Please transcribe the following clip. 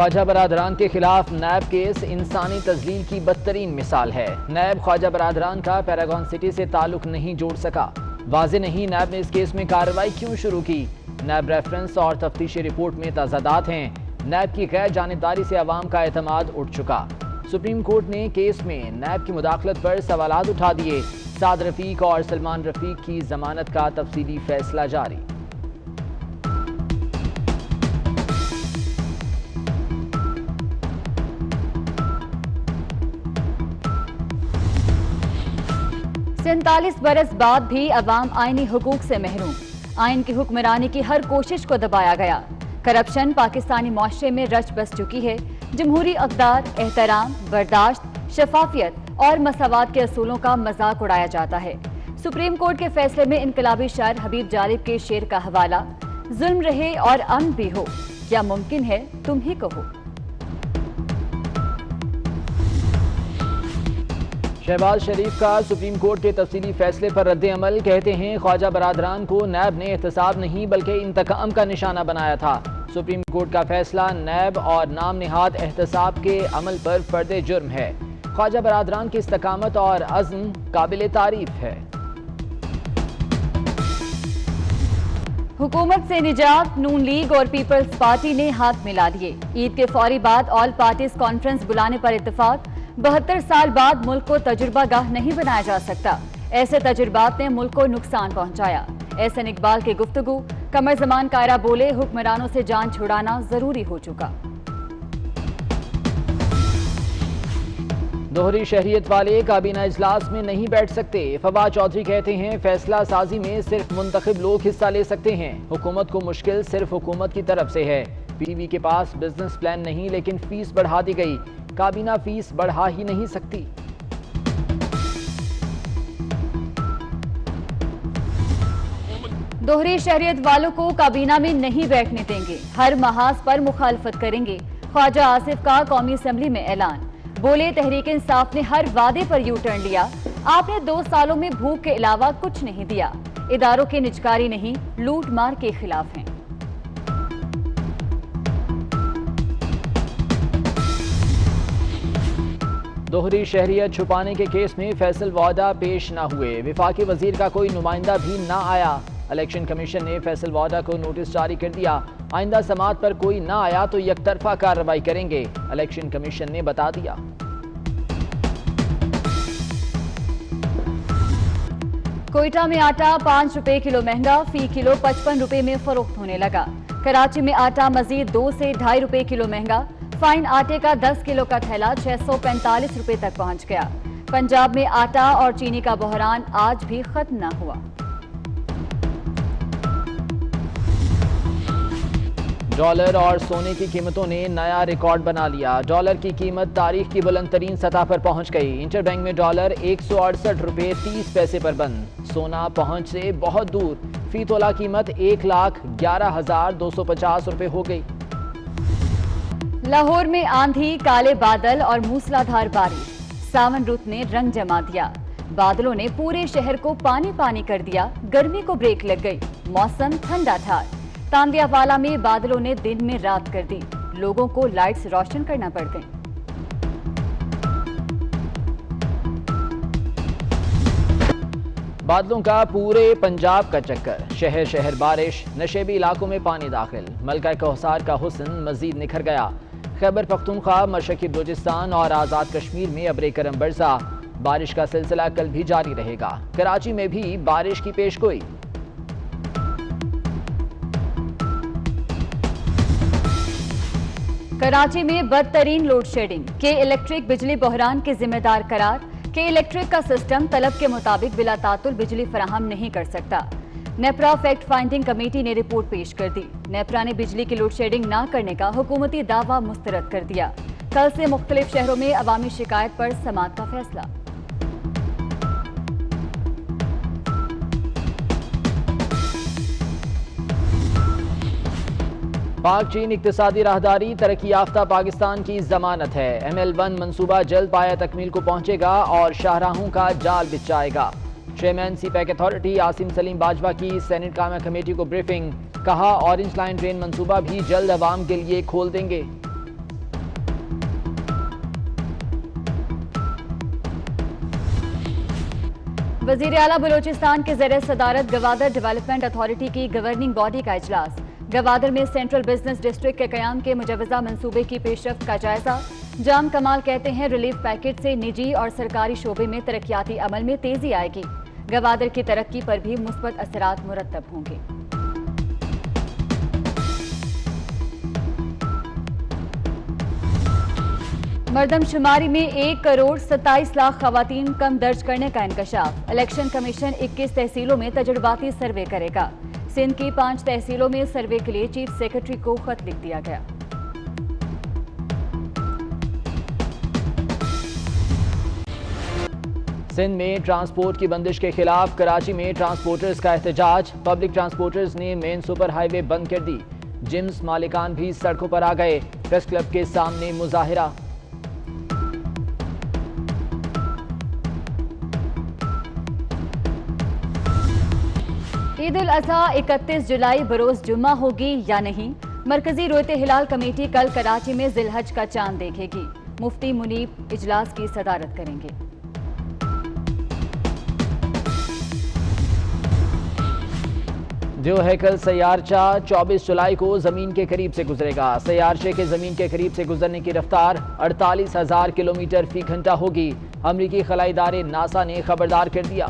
خواجہ برادران کے خلاف نیب کیس انسانی تذلیل کی بدترین مثال ہے۔ نیب خواجہ برادران کا پیراگون سٹی سے تعلق نہیں جوڑ سکا۔ واضح نہیں نیب نے اس کیس میں کارروائی کیوں شروع کی۔ نیب ریفرنس اور تفتیشی رپورٹ میں تضادات ہیں۔ نیب کی غیر جانبداری سے عوام کا اعتماد اٹھ چکا۔ سپریم کورٹ نے کیس میں نیب کی مداخلت پر سوالات اٹھا دیے۔ سعد رفیق اور سلمان رفیق کی ضمانت کا تفصیلی فیصلہ جاری۔ سینتالیس برس بعد بھی عوام آئینی حقوق سے محروم۔ آئین کی حکمرانی کی ہر کوشش کو دبایا گیا۔ کرپشن پاکستانی معاشرے میں رچ بس چکی ہے۔ جمہوری اقدار، احترام، برداشت، شفافیت اور مساوات کے اصولوں کا مذاق اڑایا جاتا ہے۔ سپریم کورٹ کے فیصلے میں انقلابی شاعر حبیب جالب کے شعر کا حوالہ، ظلم رہے اور امن بھی ہو، کیا ممکن ہے تم ہی کہو۔ شہباز شریف کا سپریم کورٹ کے تفصیلی فیصلے پر رد عمل، کہتے ہیں خواجہ برادران کو نیب نے احتساب نہیں بلکہ انتقام کا نشانہ بنایا تھا۔ سپریم کورٹ کا فیصلہ نیب اور نام نہاد احتساب کے عمل پر فرد جرم ہے۔ خواجہ برادران کی استقامت اور عزم قابل تعریف ہے۔ حکومت سے نجات نون لیگ اور پیپلز پارٹی نے ہاتھ ملا دیے۔ عید کے فوری بعد آل پارٹیز کانفرنس بلانے پر اتفاق۔ 72 سال بعد ملک کو تجربہ گاہ نہیں بنایا جا سکتا۔ ایسے تجربات نے ملک کو نقصان پہنچایا۔ احسن اقبال کی گفتگو، قمر زمان کائرہ بولے حکمرانوں سے جان چھڑانا ضروری ہو چکا۔ دوہری شہریت والے کابینہ اجلاس میں نہیں بیٹھ سکتے۔ فواد چودھری کہتے ہیں فیصلہ سازی میں صرف منتخب لوگ حصہ لے سکتے ہیں۔ حکومت کو مشکل صرف حکومت کی طرف سے ہے۔ پی ٹی وی کے پاس بزنس پلان نہیں لیکن فیس بڑھا دی گئی۔ کابینہ فیس بڑھا ہی نہیں سکتی۔ دوہری شہریت والوں کو کابینہ میں نہیں بیٹھنے دیں گے، ہر محاذ پر مخالفت کریں گے۔ خواجہ آصف کا قومی اسمبلی میں اعلان، بولے تحریک انصاف نے ہر وعدے پر یو ٹرن لیا۔ آپ نے 2 سالوں میں بھوک کے علاوہ کچھ نہیں دیا۔ اداروں کی نجکاری نہیں، لوٹ مار کے خلاف ہیں۔ دوہری شہریت چھپانے کے کیس میں فیصل وعدہ پیش نہ ہوئے۔ وفاقی وزیر کا کوئی نمائندہ بھی نہ آیا۔ الیکشن کمیشن نے فیصل وعدہ کو نوٹس جاری کر دیا۔ آئندہ سماعت پر کوئی نہ آیا تو یک طرفہ کارروائی کریں گے، الیکشن کمیشن نے بتا دیا۔ کوئٹہ میں آٹا 5 روپے کلو مہنگا، فی کلو 55 روپے میں فروخت ہونے لگا۔ کراچی میں آٹا مزید 2 سے 2.5 روپے کلو مہنگا، فائن آٹے کا 10 کلو کا تھیلا 645 روپے تک پہنچ گیا۔ پنجاب میں آٹا اور چینی کا بحران آج بھی ختم نہ ہوا۔ ڈالر اور سونے کی قیمتوں نے نیا ریکارڈ بنا لیا۔ ڈالر کی قیمت تاریخ کی بلند ترین سطح پر پہنچ گئی۔ انٹر بینک میں ڈالر 168 روپے 30 پیسے پر بند۔ سونا پہنچ سے بہت دور، فی تولہ قیمت 1,11,250 روپے ہو گئی۔ لاہور میں آندھی، کالے بادل اور موسلادھار بارش، ساون رت نے رنگ جما دیا۔ بادلوں نے پورے شہر کو پانی پانی کر دیا، گرمی کو بریک لگ گئی، موسم ٹھنڈا تھا۔ تاندیا والا میں بادلوں نے دن میں رات کر دی، لوگوں کو لائٹس روشن کرنا پڑ گئیں۔ بادلوں کا پورے پنجاب کا چکر، شہر شہر بارش، نشیبی علاقوں میں پانی داخل، ملکہ کوثر کا حسن مزید نکھر گیا۔ خیبر پختونخوا، مشرقی بلوچستان اور آزاد کشمیر میں ابر کرم برسا۔ بارش کا سلسلہ کل بھی جاری رہے گا۔ کراچی میں بھی بارش کی پیش گوئی۔ کراچی میں بدترین لوڈ شیڈنگ، کے الیکٹرک بجلی بحران کے ذمہ دار قرار۔ کے الیکٹرک کا سسٹم طلب کے مطابق بلا تعطل بجلی فراہم نہیں کر سکتا۔ نیپرا فیکٹ فائنڈنگ کمیٹی نے رپورٹ پیش کر دی۔ نیپرا نے بجلی کی لوڈ شیڈنگ نہ کرنے کا حکومتی دعویٰ مسترد کر دیا۔ کل سے مختلف شہروں میں عوامی شکایت پر سماعت کا فیصلہ۔ پاک چین اقتصادی راہداری ترقی یافتہ پاکستان کی ضمانت ہے۔ ML1 منصوبہ جلد پایہ تکمیل کو پہنچے گا اور شاہراہوں کا جال بچھائے گا۔ Chairman CPEC authority Asim Saleem Bajwa کی سینٹ قائمہ کمیٹی کو بریفنگ، کہا اورنج لائن ٹرین منصوبہ بھی جلد عوام کے لیے کھول دیں گے۔ وزیر اعلیٰ بلوچستان کے زیر صدارت گوادر ڈیولپمنٹ اتھارٹی کی گورننگ باڈی کا اجلاس۔ گوادر میں سینٹرل بزنس ڈسٹرکٹ کے قیام کے مجوزہ منصوبے کی پیش رفت کا جائزہ۔ جام کمال کہتے ہیں ریلیف پیکج سے نجی اور سرکاری شعبے میں ترقیاتی عمل میں تیزی آئے گی۔ گوادر کی ترقی پر بھی مثبت اثرات مرتب ہوں گے۔ مردم شماری میں 1,27,00,000 خواتین کم درج کرنے کا انکشاف۔ الیکشن کمیشن 21 تحصیلوں میں تجرباتی سروے کرے گا۔ سندھ کی 5 تحصیلوں میں سروے کے لیے چیف سیکرٹری کو خط لکھ دیا گیا۔ سندھ میں ٹرانسپورٹ کی بندش کے خلاف کراچی میں ٹرانسپورٹرز کا احتجاج۔ پبلک ٹرانسپورٹرز نے مین سپر ہائی وے بند کر دی۔ جمز مالکان بھی سڑکوں پر آ گئے۔ پریس کلب کے سامنے مظاہرہ۔ عید الاضحیٰ 31 جولائی بروز جمعہ ہوگی یا نہیں؟ مرکزی رویت ہلال کمیٹی کل کراچی میں ذی الحج کا چاند دیکھے گی۔ مفتی منیب اجلاس کی صدارت کریں گے۔ جو ہیکل سیارچہ 24 جولائی کو زمین کے قریب سے گزرے گا۔ سیارچے کے زمین کے قریب سے گزرنے کی رفتار 48,000 کلومیٹر فی گھنٹہ ہوگی۔ امریکی خلائی ادارے ناسا نے خبردار کر دیا۔